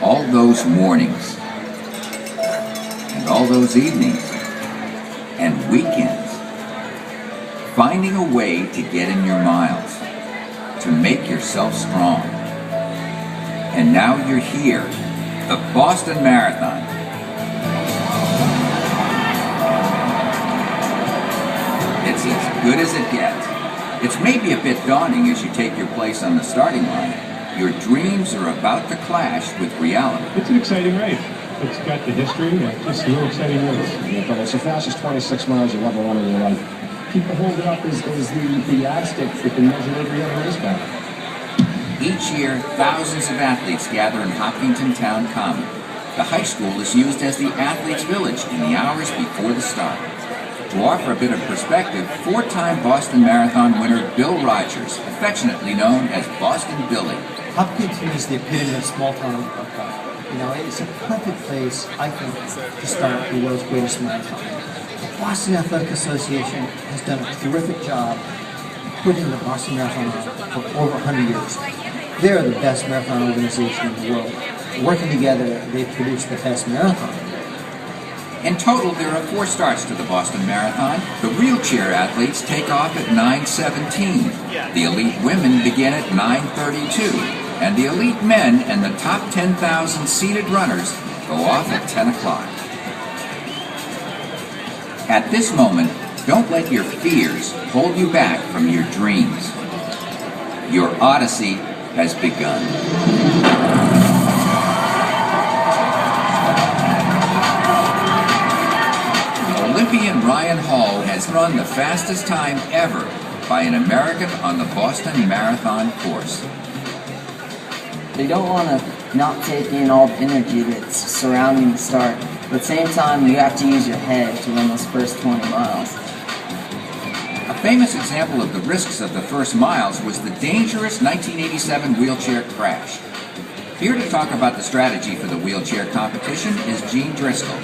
All those mornings, and all those evenings, and weekends, finding a way to get in your miles, to make yourself strong. And now you're here, the Boston Marathon. It's as good as it gets. It's maybe a bit daunting as you take your place on the starting line. Your dreams are about to clash with reality. It's an exciting race. It's got the history, and it's a real exciting race. Yeah, but it's the fastest 26 miles you'll ever run in your life. People hold it up as the yardstick that can measure every other race battle. Each year, thousands of athletes gather in Hopkinton Town Common. The high school is used as the athletes' village in the hours before the start. To offer a bit of perspective, four-time Boston Marathon winner Bill Rogers, affectionately known as Boston Billy. Hopkinton is the epitome of small-town America. You know, it's a perfect place, I think, to start the world's greatest marathon. The Boston Athletic Association has done a terrific job putting the Boston Marathon on for over 100 years. They're the best marathon organization in the world. Working together, they've produced the best marathon. In total, there are 4 starts to the Boston Marathon. The wheelchair athletes take off at 9:17. The elite women begin at 9:32. And the elite men and the top 10,000 seated runners go off at 10 o'clock. At this moment, don't let your fears hold you back from your dreams. Your odyssey has begun. Olympian Ryan Hall has run the fastest time ever by an American on the Boston Marathon course. You don't want to not take in all the energy that's surrounding the start, but at the same time you have to use your head to run those first 20 miles. A famous example of the risks of the first miles was the dangerous 1987 wheelchair crash. Here to talk about the strategy for the wheelchair competition is Jean Driscoll.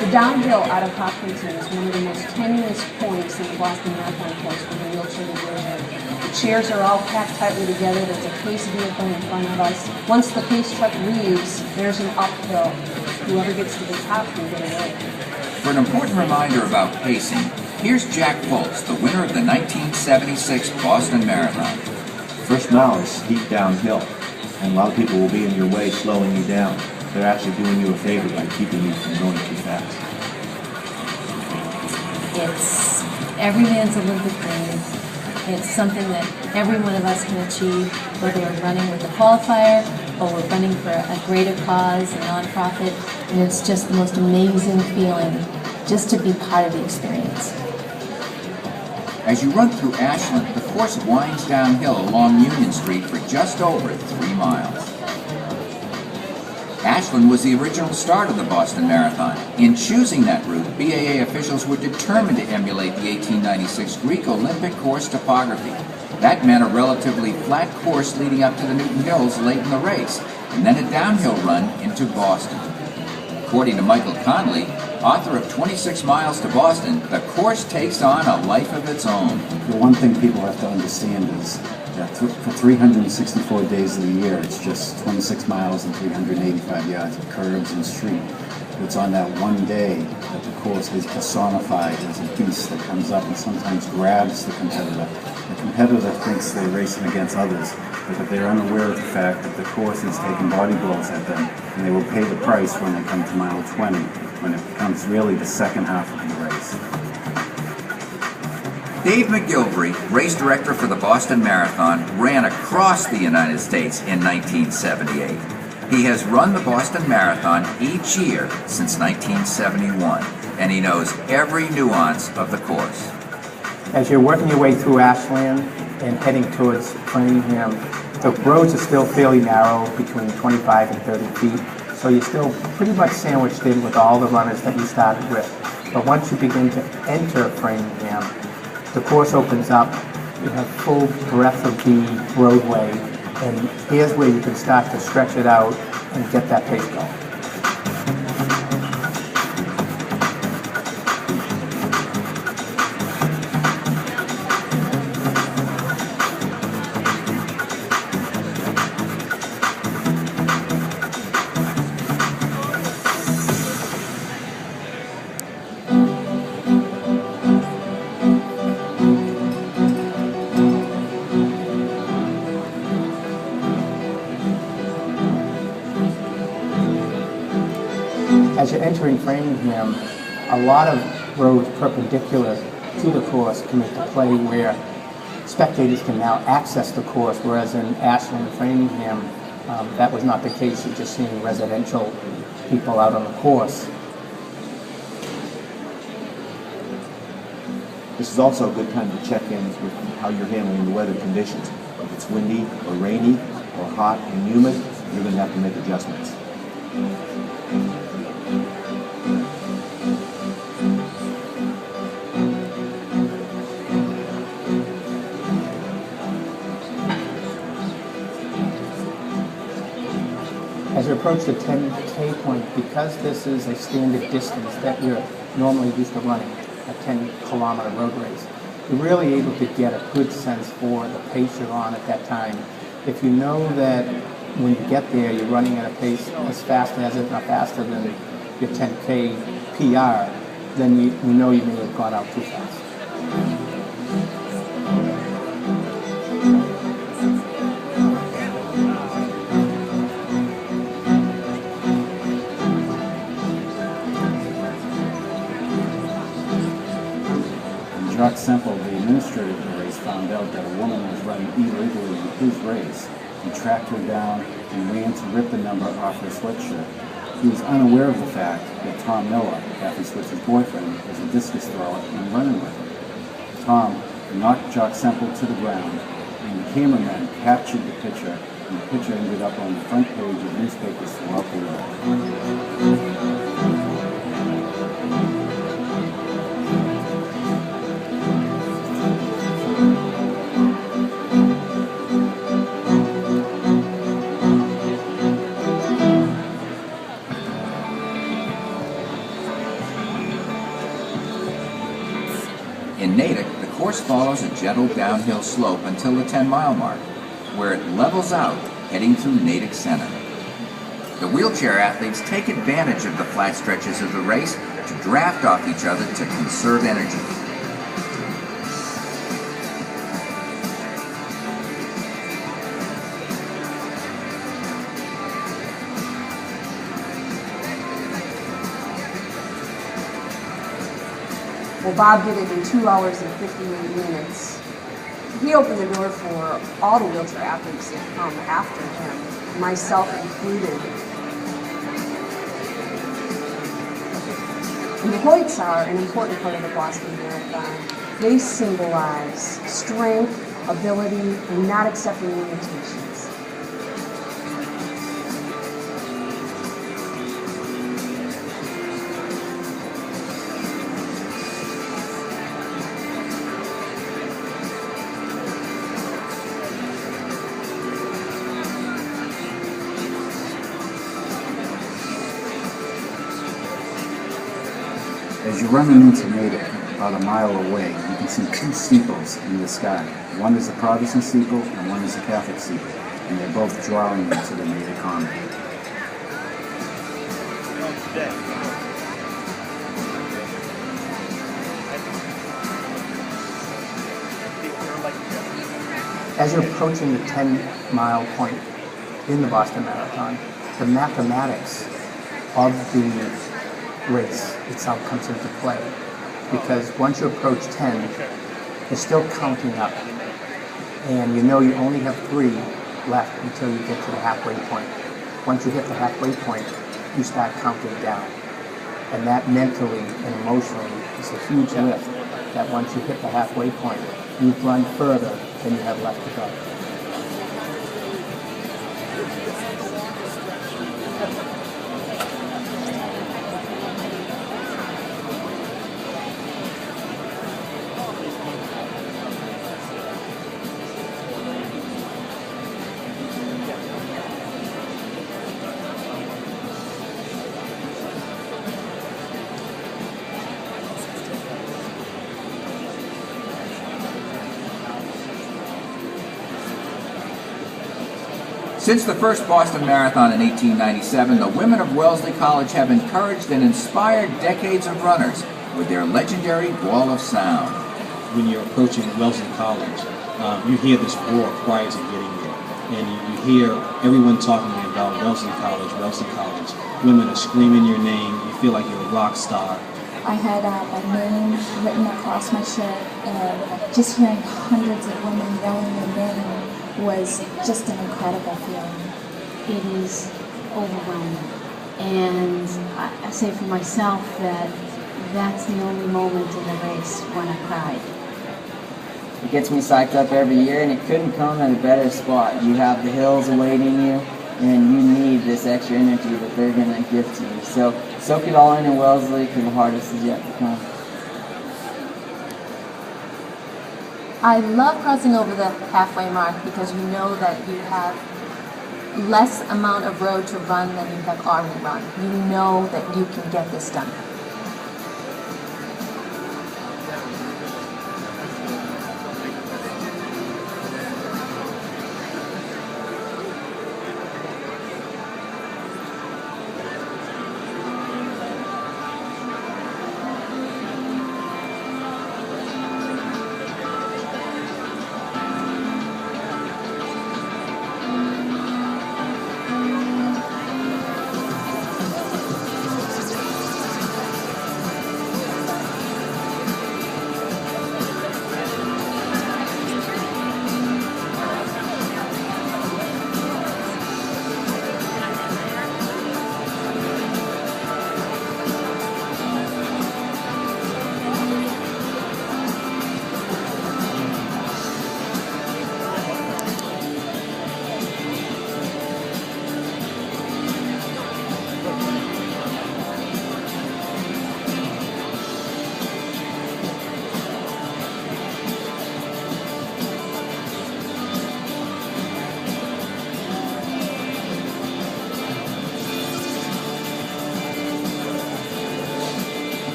The downhill out of Hopkinton is one of the most tenuous points in the Boston Marathon course for the wheelchair division. The chairs are all packed tightly together. There's a pace vehicle in front of us. Once the pace truck leaves, there's an uphill. Whoever gets to the top can get away. For an important reminder about pacing, here's Jack Foltz, the winner of the 1976 Boston Marathon. First mile is steep downhill, and a lot of people will be in your way, slowing you down. They're actually doing you a favor by keeping you from going too fast. It's every man's Olympic dream. It's something that every one of us can achieve, whether we're running with a qualifier or we're running for a greater cause, a nonprofit, and it's just the most amazing feeling just to be part of the experience. As you run through Ashland, the course winds downhill along Union Street for just over 3 miles. Ashland was the original start of the Boston Marathon. In choosing that route, BAA officials were determined to emulate the 1896 Greek Olympic course topography. That meant a relatively flat course leading up to the Newton Hills late in the race, and then a downhill run into Boston. According to Michael Conley, author of 26 Miles to Boston, the course takes on a life of its own. The one thing people have to understand is that for 364 days of the year, it's just 26 miles and 385 yards of curbs and street. It's on that one day that the course is personified as a beast that comes up and sometimes grabs the competitor. The competitor thinks they're racing against others, but they're unaware of the fact that the course is taking body blows at them, and they will pay the price when they come to mile 20, when it becomes really the second half of the race. Dave McGilvery, race director for the Boston Marathon, ran across the United States in 1978. He has run the Boston Marathon each year since 1971, and he knows every nuance of the course. As you're working your way through Ashland and heading towards Framingham, the roads are still fairly narrow, between 25 and 30 feet, so you're still pretty much sandwiched in with all the runners that you started with. But once you begin to enter Framingham, the course opens up, you have full breadth of the roadway, and here's where you can start to stretch it out and get that pace going. As you're entering Framingham, a lot of roads perpendicular to the course come into play where spectators can now access the course, whereas in Ashland and Framingham, that was not the case. You're just seeing residential people out on the course. This is also a good time to check in with how you're handling the weather conditions. If it's windy or rainy or hot and humid, you're going to have to make adjustments. As you approach the 10K point, because this is a standard distance that you're normally used to running, a 10-kilometer road race, you're really able to get a good sense for the pace you're on at that time. If you know that when you get there, you're running at a pace as fast as, if not faster than your 10K PR, then you know you may have gone out too fast. Jock Semple, the administrator of the race, found out that a woman was running illegally in his race. He tracked her down and ran to rip the number off her sweatshirt. He was unaware of the fact that Tom Miller, Kathy Switzer's boyfriend, was a discus thrower and running with her. Tom knocked Jock Semple to the ground, and the cameraman captured the picture, and the picture ended up on the front page of newspapers throughout the world. In Natick, the course follows a gentle downhill slope until the 10-mile mark, where it levels out, heading through Natick Center. The wheelchair athletes take advantage of the flat stretches of the race to draft off each other to conserve energy. Well, Bob did it in 2 hours and 58 minutes. He opened the door for all the wheelchair athletes that come after him, myself included. And the Hoyts are an important part of the Boston Marathon. They symbolize strength, ability, and not accepting limitations. As you're running into Natick, about a mile away, you can see two steeples in the sky. One is a Protestant steeple and one is a Catholic steeple, and they're both drawing you to the Natick Army. As you're approaching the 10-mile point in the Boston Marathon, the mathematics of the race itself comes into play, because once you approach 10, you're still counting up, and you know you only have 3 left until you get to the halfway point. Once you hit the halfway point, you start counting down, and that mentally and emotionally is a huge lift, that once you hit the halfway point, you've run further than you have left to go. Since the first Boston Marathon in 1897, the women of Wellesley College have encouraged and inspired decades of runners with their legendary Wall of Sound. When you're approaching Wellesley College, you hear this roar prior to getting there, and you hear everyone talking in about Wellesley College, women are screaming your name, you feel like you're a rock star. I had my name written across my shirt, and just hearing hundreds of women yelling their name was just an incredible feeling. It is overwhelming. And I say for myself that that's the only moment in the race when I cried. It gets me psyched up every year, and it couldn't come at a better spot. You have the hills awaiting you, and you need this extra energy that they're going to give to you. So soak it all in Wellesley, because the hardest is yet to come. I love crossing over the halfway mark because you know that you have less amount of road to run than you have already run. You know that you can get this done.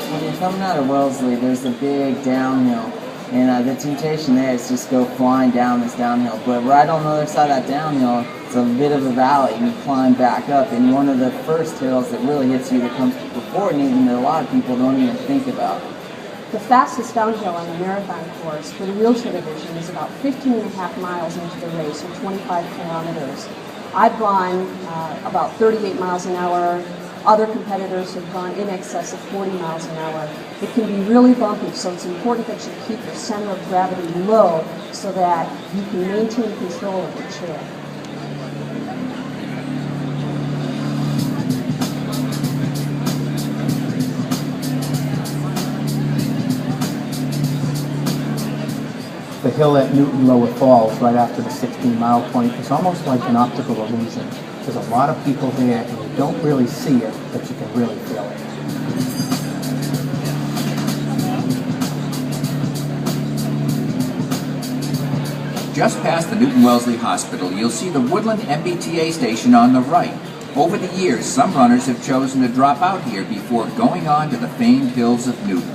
When you're coming out of Wellesley, there's a big downhill, and the temptation there is just go flying down this downhill. But right on the other side of that downhill, it's a bit of a valley, and you climb back up. And one of the first hills that really hits you that comes before Newton that a lot of people don't even think about. The fastest downhill on the marathon course for the wheelchair division is about 15.5 miles into the race, or 25 kilometers. I've gone about 38 miles an hour. Other competitors have gone in excess of 40 miles an hour. It can be really bumpy, so it's important that you keep your center of gravity low so that you can maintain control of your chair. The hill at Newton Lower Falls, right after the 16-mile point, is almost like an optical illusion. There's a lot of people there, and you don't really see it, but you can really feel it. Just past the Newton Wellesley Hospital, you'll see the Woodland MBTA station on the right. Over the years, some runners have chosen to drop out here before going on to the famed hills of Newton.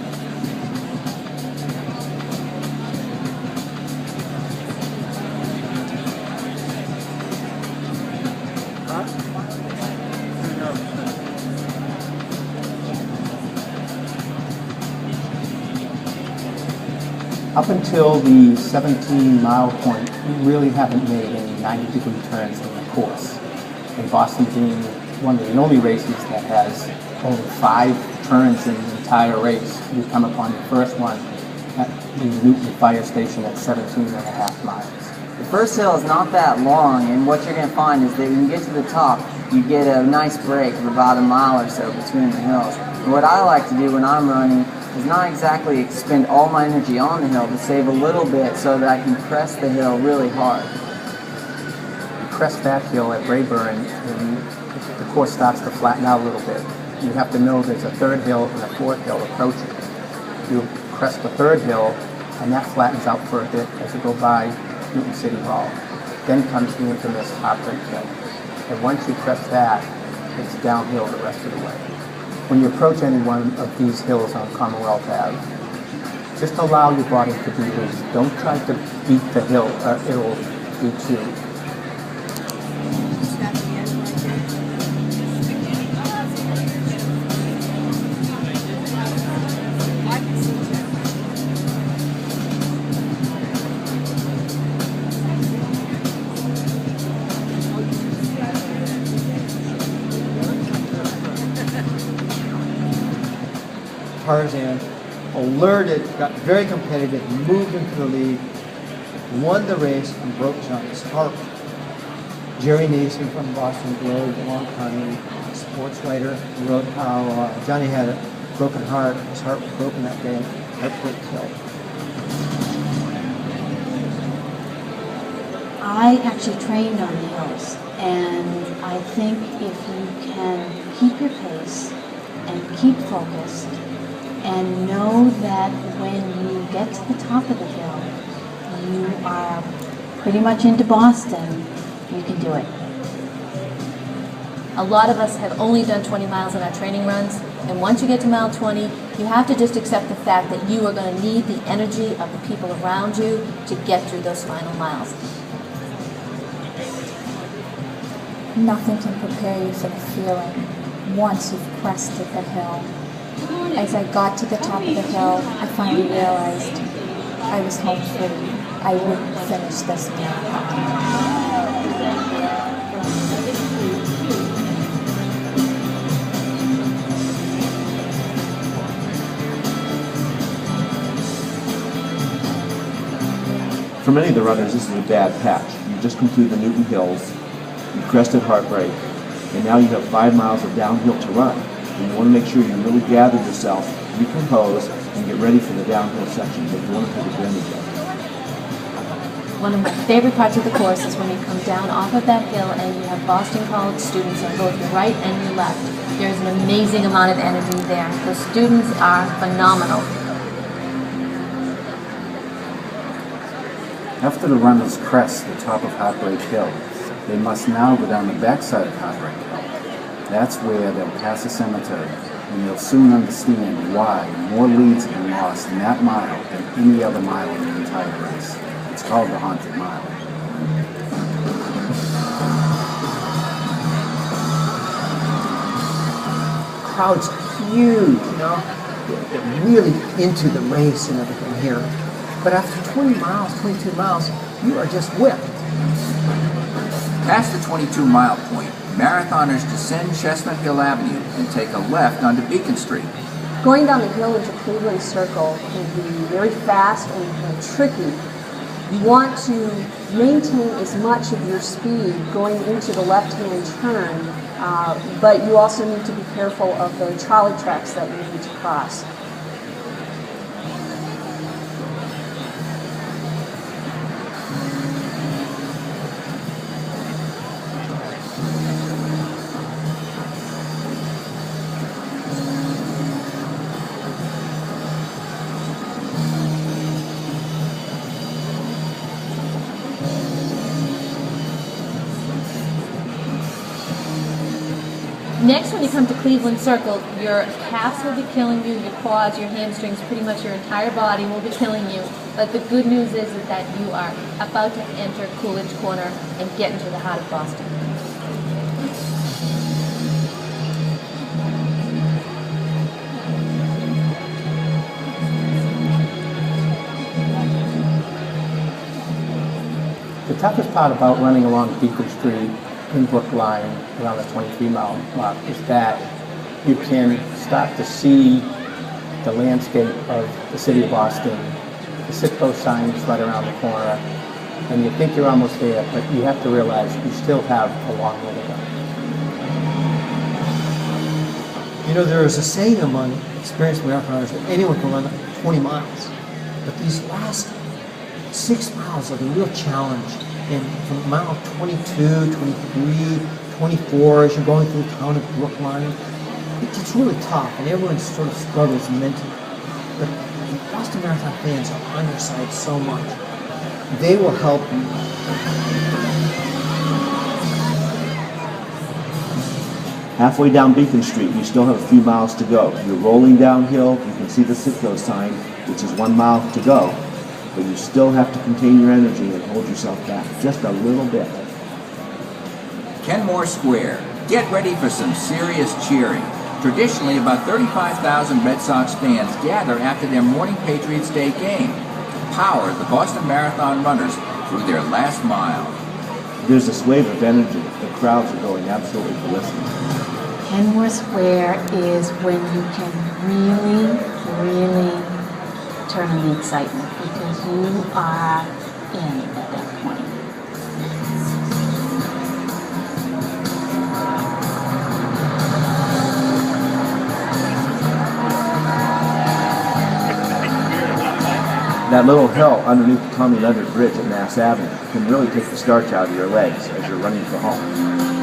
Up until the 17-mile point, we really haven't made any 90-degree turns in the course. And Boston being one of the only races that has only 5 turns in the entire race, we come upon the first one at the Newton Fire Station at 17.5 miles. The first hill is not that long, and what you're going to find is that when you get to the top, you get a nice break of about a mile or so between the hills. And what I like to do when I'm running is not exactly expend all my energy on the hill, but save a little bit so that I can press the hill really hard. You crest that hill at Rayburn, and the course starts to flatten out a little bit. You have to know there's a third hill and a fourth hill approaching. You crest the third hill, and that flattens out for a bit as you go by Newton City Hall. Then comes the infamous Heartbreak Hill. And once you crest that, it's downhill the rest of the way. When you approach any one of these hills on Commonwealth Ave, just allow your body to be loose. Don't try to beat the hill, or it'll beat you. Tarzan, alerted, got very competitive, moved into the lead, won the race, and broke Johnny's heart. Jerry Nason from Boston Globe, a long-time sports writer, wrote how Johnny had a broken heart. His heart was broken that day. Heartbreak killed. I actually trained on the hills, and I think if you can keep your pace and keep focused and know that when you get to the top of the hill, you are pretty much into Boston, you can do it. A lot of us have only done 20 miles in our training runs, and once you get to mile 20, you have to just accept the fact that you are going to need the energy of the people around you to get through those final miles. Nothing can prepare you for the feeling once you've crested the hill. As I got to the top of the hill, I finally realized I was home free. I wouldn't finish this marathon. For many of the runners, this is a bad patch. You just completed the Newton Hills, you crested Heartbreak, and now you have 5 miles of downhill to run. And you want to make sure you really gather yourself, recompose, and get ready for the downhill section that you want to take advantage of. One of my favorite parts of the course is when you come down off of that hill and you have Boston College students on both your right and your left. There's an amazing amount of energy there. The students are phenomenal. After the runners crest the top of Heartbreak Hill, they must now go down the backside of Heartbreak Hill. That's where they'll pass a cemetery, and you'll soon understand why more leads have been lost in that mile than any other mile in the entire race. It's called the Haunted Mile. Crowds are huge, you know. They're really into the race and everything here. But after 20 miles, 22 miles, you are just whipped. Past the 22-mile point, marathoners descend Chestnut Hill Avenue and take a left onto Beacon Street. Going down the hill into Cleveland Circle can be very fast and tricky. You want to maintain as much of your speed going into the left-hand turn, but you also need to be careful of the trolley tracks that you need to cross. Next, when you come to Cleveland Circle, your calves will be killing you, your quads, your hamstrings, pretty much your entire body will be killing you. But the good news is that you are about to enter Coolidge Corner and get into the heart of Boston. The toughest part about running along Beacon Street in Brookline around the 23-mile mark is that you can start to see the landscape of the city of Boston, the Citgo signs right around the corner, and you think you're almost there, but you have to realize you still have a long way to go. You know, there is a saying among experienced marathoners that anyone can run 20 miles, but these last 6 miles are the real challenge. And from mile 22, 23, 24, as you're going through the town of Brookline, it gets really tough, and everyone sort of struggles mentally. But the Boston Marathon fans are on your side so much. They will help you. Halfway down Beacon Street, you still have a few miles to go. You're rolling downhill. You can see the Citgo sign, which is 1 mile to go. But you still have to contain your energy and hold yourself back just a little bit. Kenmore Square. Get ready for some serious cheering. Traditionally, about 35,000 Red Sox fans gather after their morning Patriots Day game to power the Boston Marathon runners through their last mile. There's this wave of energy. The crowds are going absolutely ballistic. Kenmore Square is when you can really really turn on the excitement because you are in at that point. That little hill underneath the Tommy Leonard Bridge at Mass Avenue can really take the starch out of your legs as you're running for home.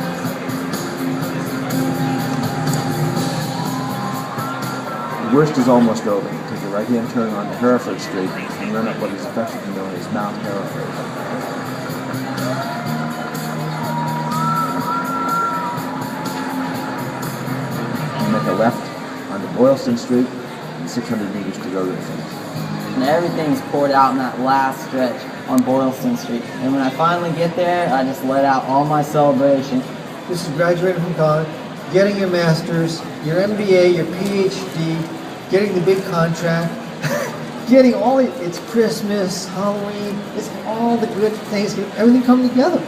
The worst is almost over. Take a right-hand turn on Hereford Street and run up what is affectionately known as Mount Hereford. You make a left onto Boylston Street and 600 meters to go to the finish. And everything's poured out in that last stretch on Boylston Street. And when I finally get there, I just let out all my celebration. This is graduating from college, getting your master's, your MBA, your PhD, getting the big contract, getting all the, it's Christmas, Halloween, it's all the good things, everything come together.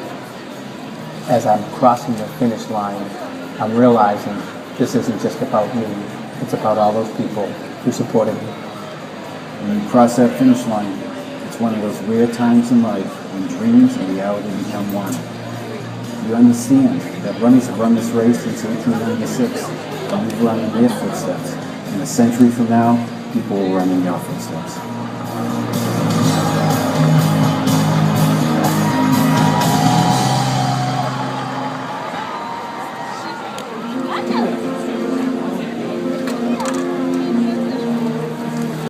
As I'm crossing the finish line, I'm realizing this isn't just about me, it's about all those people who supported me. When you cross that finish line, it's one of those rare times in life when dreams and reality become one. You understand that runners have run this race since 1896, and you've run in their footsteps. And a century from now, people will run in your footsteps.